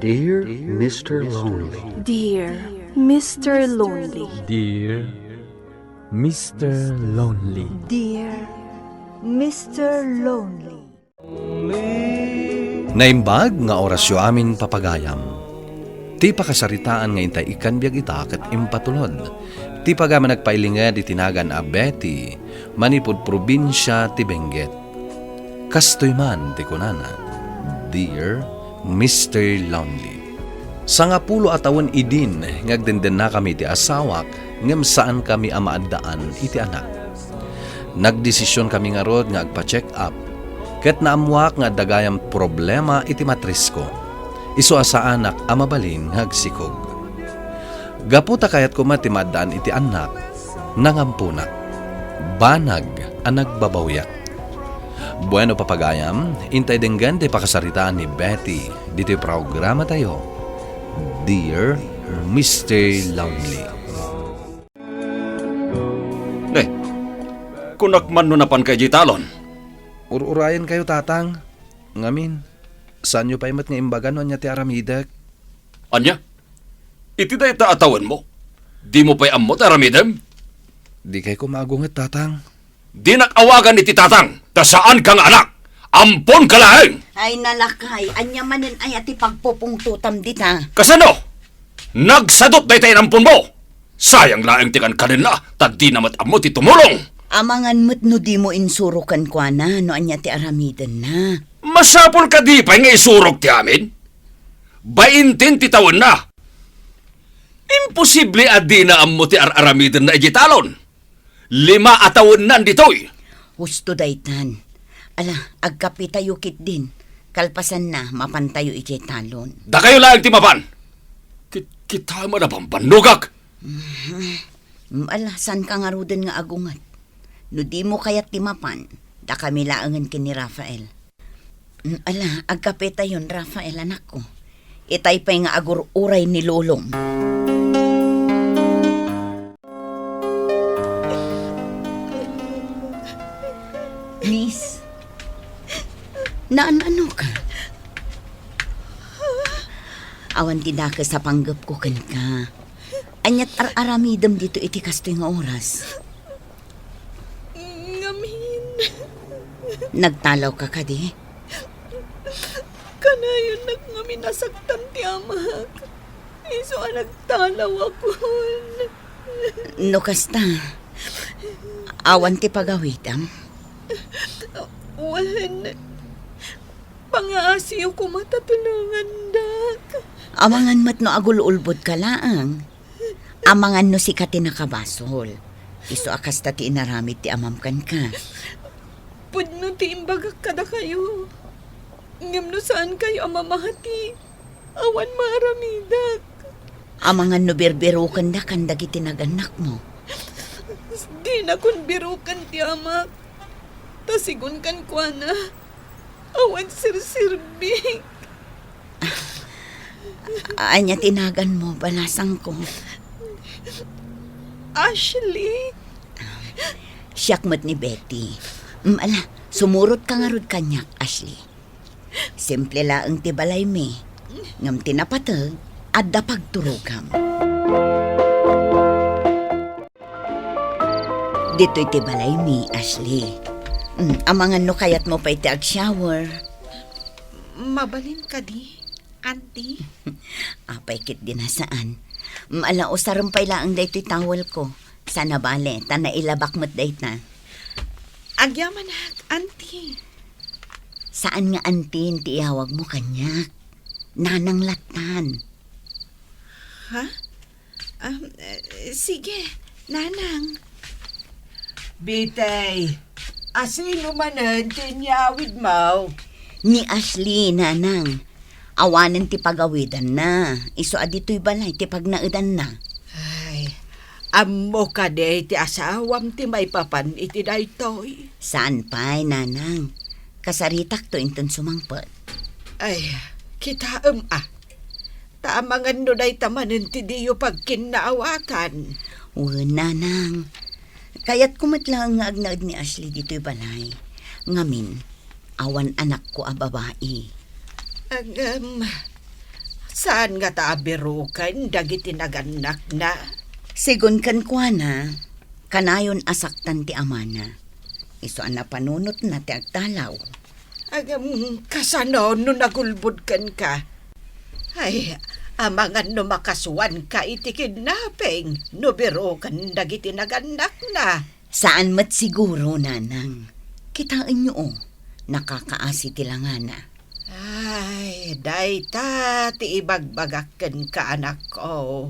Dear Mr. Lonely. Dear Mr. Lonely. Dear Mr. Lonely. Dear Mr. Lonely. Naimbag nga orasyo amin papagayam. Ti pakasaritaan nga intay ikan biyag ita ket impatulod. Ti pagama nagpailingad itinagan a Betty, manipod probinsya ti Benguet. Kastoy man ti kunana, Dear Mr. Lonely. Sa nga 10 atawon idin, ngagdenden na kami ti asawak, ngem saan kami amaaddaan iti anak. Nagdesisyon kami nga rod nga agpa-check up, ket naamwak nga dagayang problema iti matris ko. Isu asa anak amabalin ngagsikog. Gaputa kayat ko matimaddaan iti anak, nangampunak. Banag ang nagbabawyak. Bueno papagayam, intay denggan ti pakasaritaan ni Betty dito programa tayo. Dear Mr. Lonely. Kunakman no napan kay Jitalon. Ururayan kayo tatang. Ngamin, saan nyo pa imat nga imbagan no niya ti aramidak? Anya? Iti da ita atawan mo? Di mo pa'y amot aramidem? Di kay ko magunget tatang. Di nakawagan iti tatang, ta saan kang anak? Ampon ka laheng! Ay nalakay, anya manin ay ati pagpupungtutam dita. Kasano? Nagsadot na itayin ampon mo! Sayang laeng tikan kanila, ta di namat amot itumulong! Amangan mo't no di mo insurukan kwa na, no anya ti aramidan na. Masapol ka di pa'y nga isurog ti amin? 20 ti taon na! Imposible adi na amot ti aramidan na igitalon! 5 atawon na ditoy! Husto daytan. Ala, agkapitayo kit din. Kalpasan na, mapantayo iti talon. Da kayo lang ti mapan! Kita mo na bang panugak? Ala, san ka nga rudan nga agungat? No di mo kayat timapan, da kami laangan kini Rafael. Ala, agkapitayon Rafael anak ko. Itay pa'y nga agur-uray ni Lolong. Miss, ano ka? Awan tidak ka sa panggap ko kan ka. Anyat aramidam dito iti kastoy nga oras. Ngamin. Nagtalaw ka kadi? Kanayon ngamin nasaktan ti amak. Iso nagtalaw ako. No kasta. Awan ti pagawidam. Wan. Pangaasiyo ko matatulungan, dak. Amangan mat no agul-ulbod ka laang. Amangan no si kati nakabasol. Iso akas ti inaramit ti amamkan ka. Pudno ti imbagak kada kayo. Ngam no saan kayo amamahati. Awan maaramidak. Amangan no berberukan da kan dagiti naganak mo. Di na kun birukan ti amak. Tasigon kan kwa na. Awan sirsirbik. Anya tinagan mo, balasang ko. Ashley. Siyakmat ni Betty. Ala, sumurot ka nga rod kanyak, Ashley. Simple laang ti balay mi. Ngam tinapatag, adda pagturugam. Dito'y ti balay mi, Ashley. Amangan no kayat mo pa iti ag-shower. Mabalin ka di, auntie. Apay kit dinasaan. Ala usarampay laang daytoy tawel ko. Sana bale, ta nailabak mo't dayta. Agyaman hak, auntie. Saan nga antin ti ihawag mo kanya? Nanang latan. Ha? Sige, nanang. Bitay, asino manan tinyawid mo? Ni Ashley, nanang. Awanan ti pagawidan na. Iso adito'y balay ti pagnaudan na. Ay, ammo ka de ti asawam ti may papan iti daytoy. Saan pa'y, nanang? Kasaritak to inton sumangpot. Ay, kita Taamangan no day tamanin ti diyo pagkinaawatan. Nanang. Kaya't kumatlang nga agnaad ni Ashley dito'y balay. Ngamin, awan anak ko a babae. Saan nga taabirukan dagiti naganak na? Sigun kan kuana, kanayon asaktan ti amana. Iso na panunot na ti agtalaw. Agam kasano no nagulbud kan ka? Ay, amangan no makasuan ka iti kidnapping, no biro kan dagiti naganak na. Saan mat siguro, nanang? Kitaan nyo, nakakaasi tilangana. Ay, dayta ti ibagbagaken ka anak ko.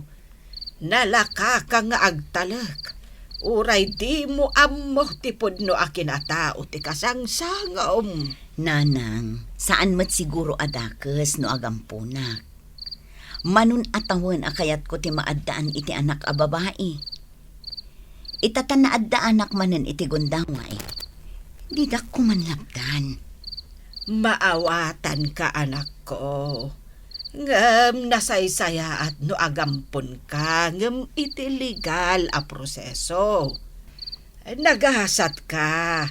Nalaka ka nga agtalak. Uray di mo ammo ti pudno akinatao ti kasangsangom. Nanang, saan mat siguro adakes no agampunak? Manun atawan akayat ko ti maaddaan iti anak a babae. Itatan na adda anak manen iti gundangay. Didak ko man labdan. Maawatan ka anak ko. Ngem nasaysaya at no agampon ka, ngem iti legal a proseso. Naghasat ka.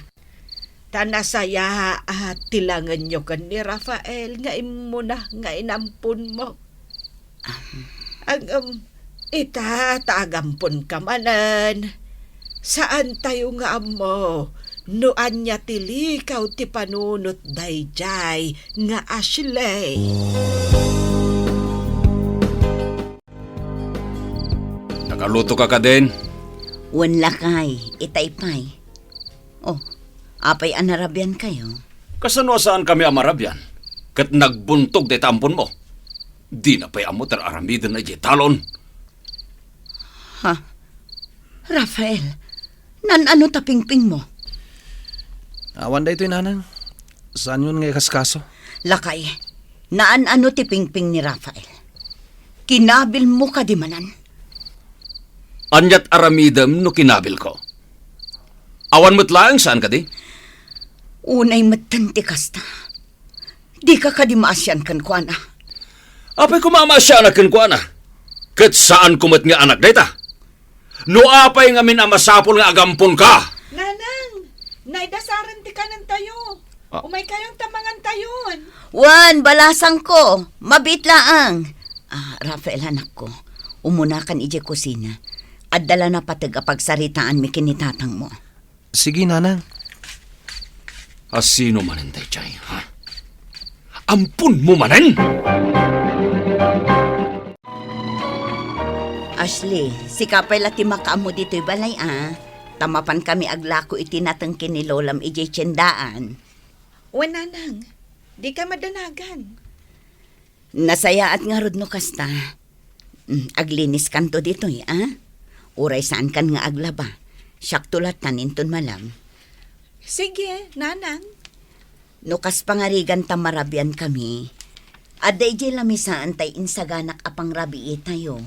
Tanasaya at tilangan nyo kan ni Rafael nga imo na nga inampun mo. Ang ita tagampon ka manan. Saan tayo nga amo? Noan niya tilikaw ti panunot dayjay nga Ashley. Nakaluto ka din? Wan lakay, itaypay. Oh, apay anarabian kayo? Kasano saan kami amarabyan? Kat nagbuntog de tampon mo. Di na pa'y amo aramidin na talon. Ha? Rafael, nan-ano tapingping mo? Awan da ito'y nanang. Saan yun nga kaskaso? Lakay, naan-ano ti pingping ni Rafael? Kinabil mo ka di manan? Anyat aramidam no kinabil ko. Awan mo't lang saan ka di? Unay matanti kasta. Di ka di maasyan kan kuana. Apay kumama siya anak ko na. Kat saan kumat nga anak data? No apay nga min amasapol nga agampon ka. Nanang, naidasaran ti ka ng tayo. Umay kayong tamangan tayon. Wan, balasang ko. Mabitlaang. Rafael, anak ko. Umuna kan ije kusina. At dala na patag apagsaritaan mi kinitatang mo. Sige, nanang. Asino manin tayo, Chay, ha? Ampun mo manin! Ashley, si kapay lati makaamo dito'y balay, Tamapan kami aglako itinatangkin ni Lolam ije tiyendaan. Nanang, di ka madanagan. Nasaya at nga rod no kasta. Aglinis kanto dito'y, Uray saan kan nga aglaba. Siyak tulatan inton malam. Sige, nanang. Nukas pangarigan tamarabian kami. Aday jay lamisaan tay insaganak apang rabii tayo.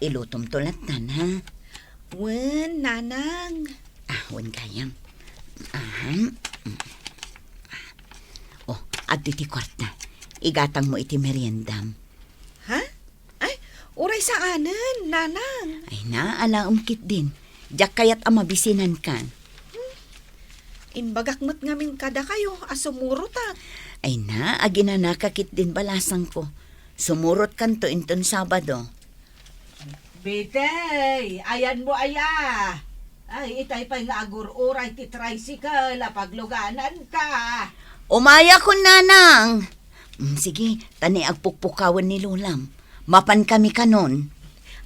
Ilutom tulatan, ha? Wen, nanang. Wen kayam. Oh, adto ti kwarta. Igatang mo iti meriendam. Ha? Ay, uray saanan, nanang. Ay na, alaumkit din. Diyak kayat amabisinan kan. Inbagak mo't ngamin kada kayo, asumurot Ay na, agina nakakit din balasang ko. Sumurot kan to inton Sabado. Bitay, ayan mo aya. Ay, itay pa nga agur-uray ti tricycle, pagluganan ka. Umaya ko, nanang. Sige, tani agpukpukawan ni Lulam. Mapan kami kanon.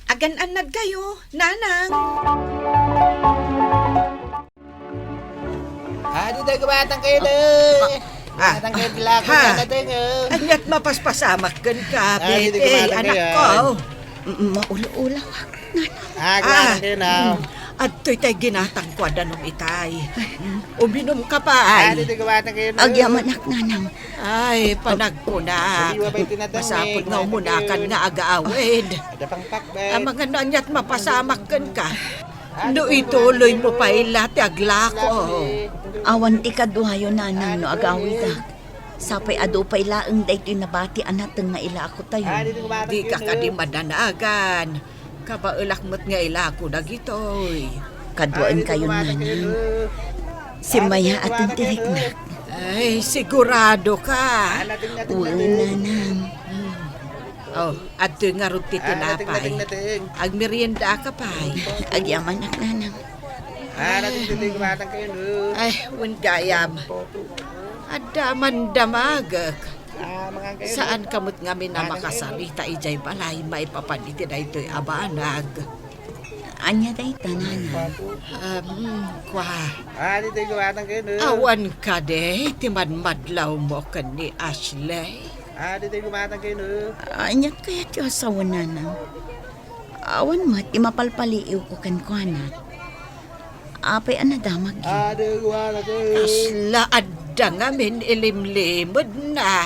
Agan-anad kayo, nanang. Adi tayo kumatang kayo na. Kumatang kayo tilako na tayo. Anyat mapaspasamak kan ka, Adi tayo Bitay, kumatang anak kayo. ko. Maula-ula. Kumatang kayo na. At to'y tayo ginatang kwada nung itay. Uminom ka pa Adi ay. tayo kumatang kayo na. Agyamanak, nanang. Ay, panagpunak. Hindi ba ba'y tinatang Masapod eh, nga umunakan nga aga-awid. Ada pang pakbet. Ang mga nanyat mapasamak kan ka. No ituloy mo pa ilati aglako. Awan ti kaduhayo, nanang, no agawida. Sapay adupay laeng daytoy nabati anateng nga ila ako tayo. Adi tayo kumatang Di ka kayo na. kadi madanagan. Kabailak mo't nga ilako na gitoy. Kaduan Adi tayo kayo, kumatang kayo nanang. na. Si Maya at ang tiriknak. Ay, sigurado ka. Natin Uwan, nanang. Oh, at nga rin tinapay. Ag merienda ka pa'y. Agyaman ak nanang. Nating kumatang kayo no. Ay, windayam. Adaman damagak. Mga kayo. Saan kamot nga na makasarita ijay balay may papaniti na ito'y abanag. Anya day tanana. Kwa. Nating kumatang kayo no. Awan ka de, timan madlaw mo ka ni Ashley. Nating kumatang kayo no. Anya kaya ti asawa nanang. Awan mo, imapalpaliiw ko kan kuana. Apay anadamag yun. Nating kumatang kayo. Asla adda nga min ilimlimod na.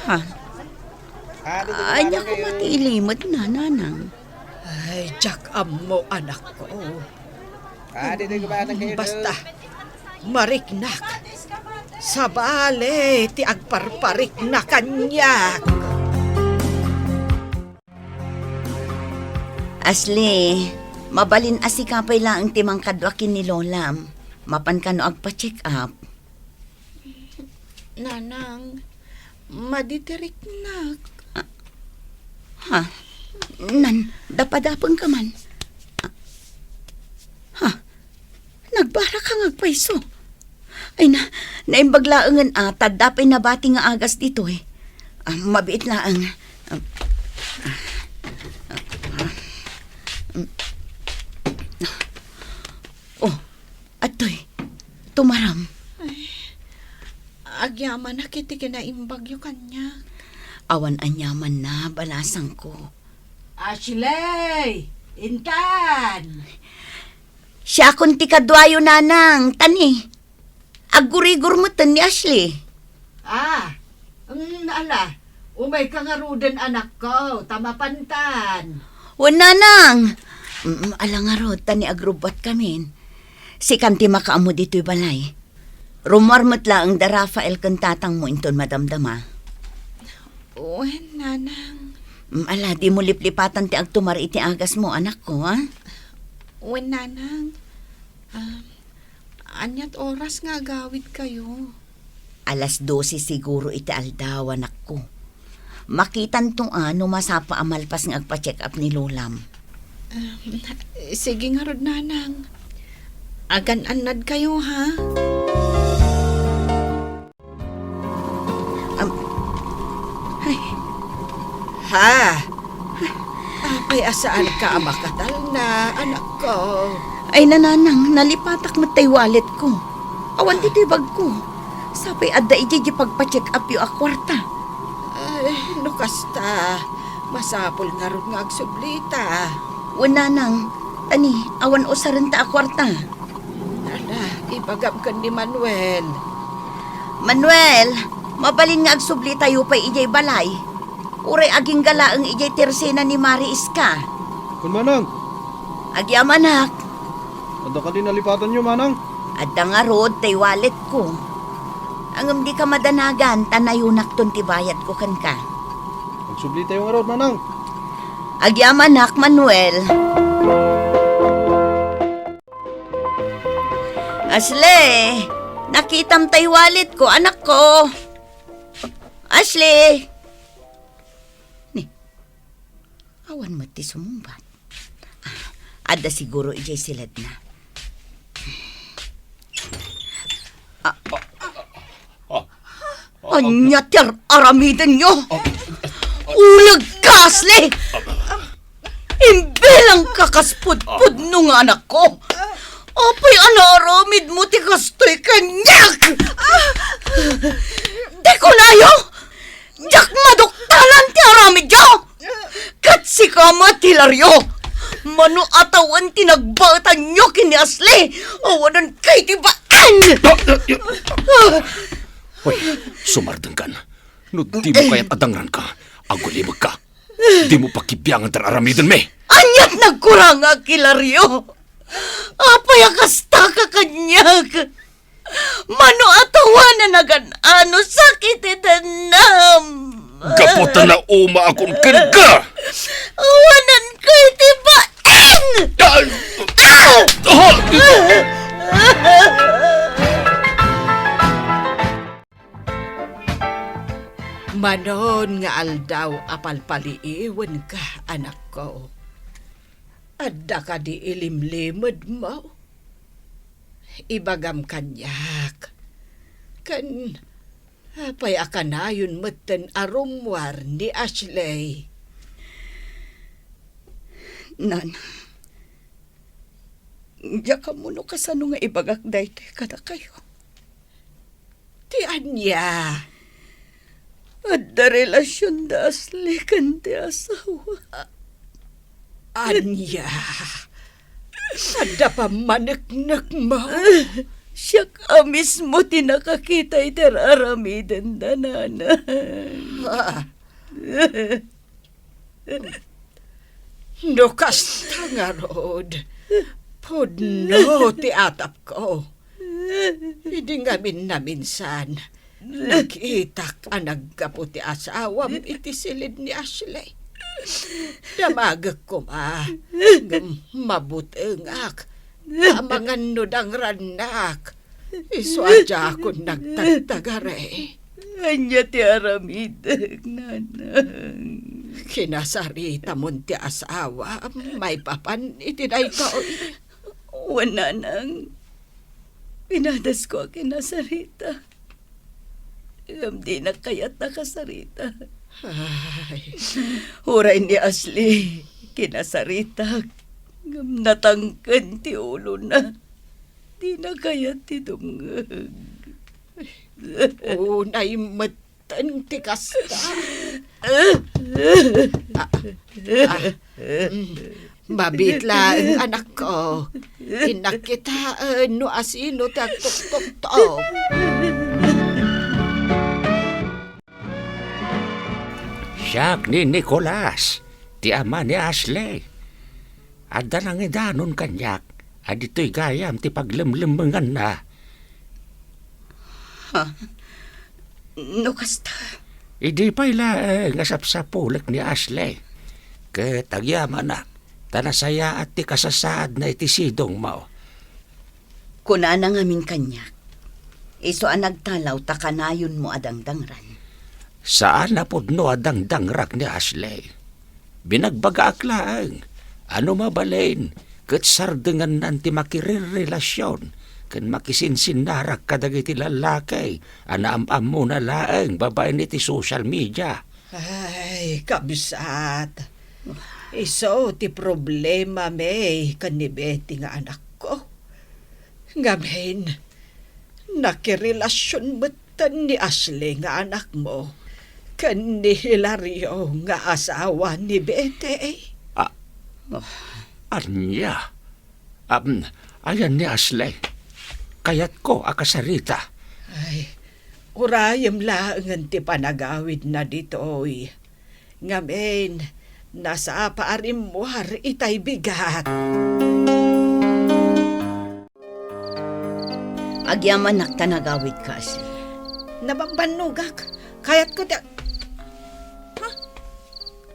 Ha? Anya ko matilimod na nanang. Ay, Jack mo anak ko. Nating kumatang kayo no. Basta, mariknak. Sa bale, ti agparparik na kanyak. Asli, mabalin asikapay lang ang timang kadwakin ni Lolam. Mapan ka no agpa-check up. Nanang, maditirik na. Ha? Nan, dapadapang ka man. Ha? Nagbara ka ngagpaiso. Ay na, naimbaglaangan atad, dapay nabati nga agas dito eh. Mabiit laang. Oh, atoy, tumaram. Agyaman na kiti kinaimbag yung kanya. Awan anyaman na, balasang ko. Ashley! Intan! Siya kun ti kadwayo nanang, tani. Agurigur mo tan ni Ashley. Ala, umay ka nga ruden anak ko, tamapantan. O nanang. Alangaro, tani agrubat kami. Si kanti makaamo dito'y balay. Rumarmat lang ang da Rafael kang tatang mo inton madamdama. Uwen, nanang. Ala, di mo liplipatan ti agtumar iti agas mo, anak ko, ha? Uwen, nanang. Anyat oras nga gawid kayo. 12:00 siguro iti aldaw, anak ko. Makitan tong ano masapa amalpas ng agpa-check up ni Lolam. Sige nga rod, nanang. Agan-anad kayo, ha? Ay, Ha? Apay asaan ka makatal na, anak ko? ay nananang, nalipatak mo tay wallet ko. Awan dito'y bag ko. Sapay adda iji pagpa-check up yung akwarta. Ay, nukasta. Masapol nga ron nga agsublita. Nanang, tani, awan usaran ta akwarta. Ala, ibagam ka ni Manuel. Manuel, mabalin nga agsubli tayo pa ijay balay. Uray aging galaang ijay tersena ni Mari Iska. Kun manang, Agyamanak, ada ka din nalipatan nyo manang. adda nga rod tay wallet ko. Angam di ka madanagan, tanayunak ton tibayad ko kan ka. Magsubli tayo nga rod manang. Agyamanak, Manuel. Ashley, nakitam tay wallet ko, anak ko. Ashley. Ni, awan mo ti sumumbat. Ada siguro ijay silad na. Anya ter aramidan nyo. Ulag ka, Ashley. Imbelang kakaspudpud nung anak ko. Apay anaramid mo ti kastoy kanyak. Di ko nayo. Jak maduktalan ti aramid yo. Katsi ka matilaryo. Mano atawan tinagbatan nyo kini Ashley. Awanan kay tibaan. Hoy, sumardang kan. No, di mo kaya't adangran ka. Agulibag ka. Di mo pakibiyangan tararamidan me. Anyat nagkurang nga kilaryo. Apay akasta ka kanyag. Mano atawan na nagan-ano sakit itanam. Gaputan na uma akong ka! Awanan kay tibaan. Manon nga aldaw apalpaliiwan ka, anak ko. Adda ka di ilimlimod mo. Ibagam kanyak. Kan apay akanayon meten arumwar ni Ashley. Nan, diya ka mo no kasano nga ibagak dayto kada kayo. Ti anya. At da relasyon da asli kan ti asawa. Anya. Ada pa manaknak mo. Siya ka mismo tinakakita iteraramidan dananan. No kasta nga rod. Pudno ti atap ko. Hindi nga naminsan. Nakita ka nagkaputi asawam iti silid ni Ashley. Damagak ko mabutengak. Amangan no dang ranak. Iswadya ako nagtagtagare. Anya ti aramidag, nanang. Kinasarita mon ti asawa. May papan itiday ka. Wala nang. Pinadas ko kinasarita. Di na kaya't nakasarita. Ay. Huray ni Ashley, kinasarita. Natangkan ti ulo na. Di na kaya't ti dumngag. Unay matan ti kasta. Mabitla ang anak ko. Inakitaan no asino ti agtuktok-tok. Siyak ni Nicolas, ti ama ni Ashley. Adda lang idanon kanyak, adito'y gayam ti paglemlemengan na. No kasta. Idi pa'y laeng asapsapulak ni Ashley. Ketagyaman na, tanasaya at ti kasasaad na iti sidong mo. Kuna na ngamin kanyak. Iso ang nagtalaw takanayon mo adangdangran. Saan na pudno adangdangrak ni Ashley? Binagbaga aklaan. Ano mabalain? Kat sardengan nanti makirerelasyon. Kan makisinsinnarak kadagiti lalakay. Anaam-am mo na laeng babae niti social media. Ay, kabisat. Iso ti problema may kanibeti nga anak ko. Ngamin, nakirelasyon betan ni Ashley nga anak mo. Kan ni Hilario nga asawa ni Bete. Anya? Ayan ni Ashley. Kayat ko akasarita. Ay, urayam laangan ti panagawid na ditoy. Ngamin, nasa paarim mo itay bigat. Agyaman naktanagawid ka, Ashley. Nabambanugak. Kayat ko ti... Ha?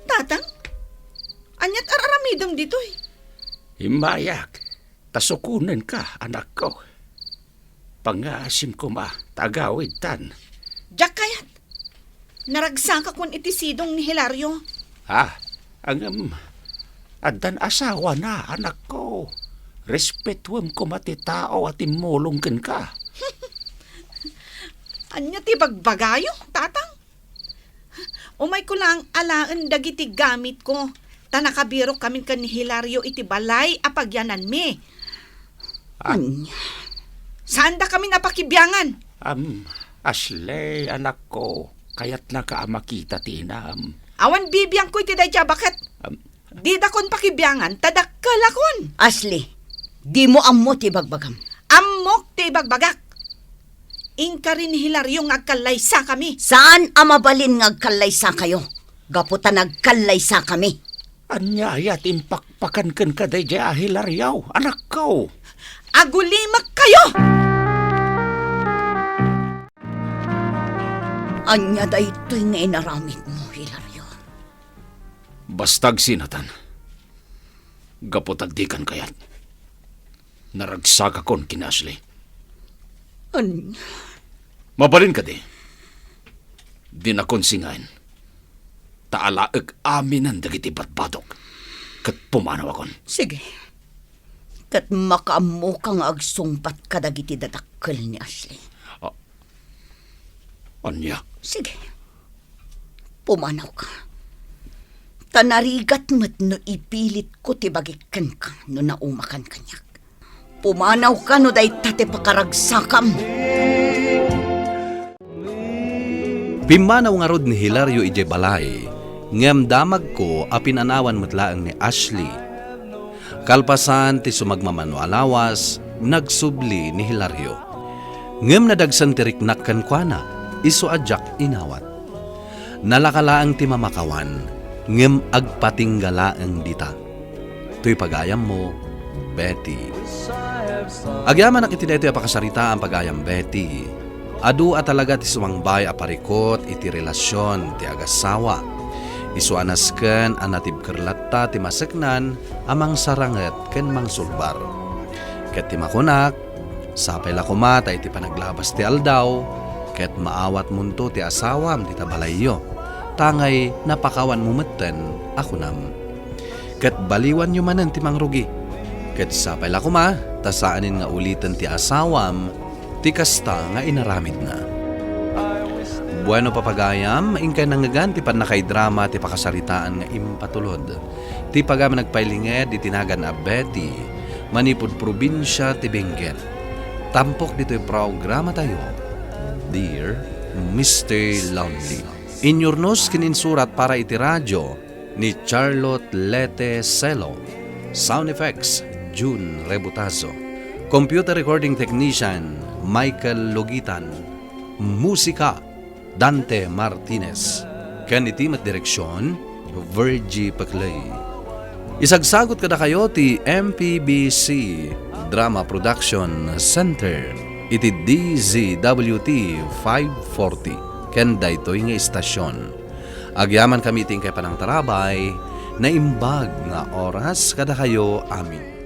Tatang? Anyat araramidam ditoy. Himayak, tasukunan ka, anak ko. Pangasim ko tagawid tan. Diyak kayat. Naragsa ka kun iti sidong ni Hilario. Adan asawa na, anak ko. Respetuam ko mati tao at imulunggan ka. Anya ti bagbagayo, tatang? Umay ko lang alaan dagiti gamit ko. Tanakabiro kami kan ni Hilario iti balay apagyanan mi. Anya? Saan da kami napakibyangan? Ashley, anak ko. Kayat na ka makita tinam. Awan bibiyang ko iti dadya bakit? Di da kon pakibyangan, tadakkalakon. Ashley, di mo ammo ti bagbagam. Amok ti bagbagak. Ingka rin ni Hilario ngagkalaysa kami. Saan amabalin ngagkalaysa kayo? Gaputa nagkalaysa kami. Anyayat impakpakan kan kaday dya Hilario, anak ko. Agulimak kayo! Anya da ito'y nga inaramid mo, Hilario. Bastag sinatan. Gapotagdikan kayat. Naragsaga kon kina Ashley. Anya? Mabalin ka di. Dinakonsingan. Taalaag amin ang dagiti batbatok. Kat pumanaw akon. Sige. Kat makaamo kang agsungpat kadagiti dadakkel ni Ashley. Anya? Sige. Pumanaw ka. Tanarigat mo't no ipilit ko tibagikan ka no naumakan kanyak. Pumanaw ka no day tate pakaragsakam. Pimanaw nga rod ni Hilario ije balay, ngem damag ko apinanawan matlaang ni Ashley. Kalpasan ti sumagmamanualawas, nagsubli ni Hilario. Ngem nadagsan ti riknakkan kuana, iso adyak inawat. Nalakalaang ti mamakawan, ngem agpatinggalaang dita. Tuy pagayam mo, Betty. Agyaman ang itinito apakasarita ang pagayam Betty. Adu at talaga ti sumangbay aparikot iti relasyon ti agasawa. Isuanas ken anatib kerlatta ti maseknan amang saranget ken mangsulbar. Ket ti makunak, sapay lakuma ta iti panaglabas ti aldaw, ket maawat munto ti asawam ti tabalayyo. Tangay napakawan mumetten ako nam. Ket baliwan yu manen ti mangrugi. Ket sapay lakuma, tasaanin nga ulitin ti asawam, ti kasta nga inaramid na. Bueno papagayam, ingkay nangagan ti panakay drama ti pakasaritaan nga impatulod. Ti pagam nagpailinged di tinagan a Betty, manipud probinsya ti Benguet. Tampok dito'y programa tayo, Dear Mr. Lonely. Inyornos kininsurat para iti radyo ni Charlotte Lete Celo. Sound effects, June Rebutazo. Computer recording technician, Michael Logitan. Musika, Dante Martinez. Kanitimat direksyon, Virgie Paclay. Isagsagot kada kayo ti MPBC Drama Production Center. Iti DZWT 540. Ken daytoy nga istasyon. Agyaman kami ting kay panang tarabay na imbag nga oras kada kayo amin.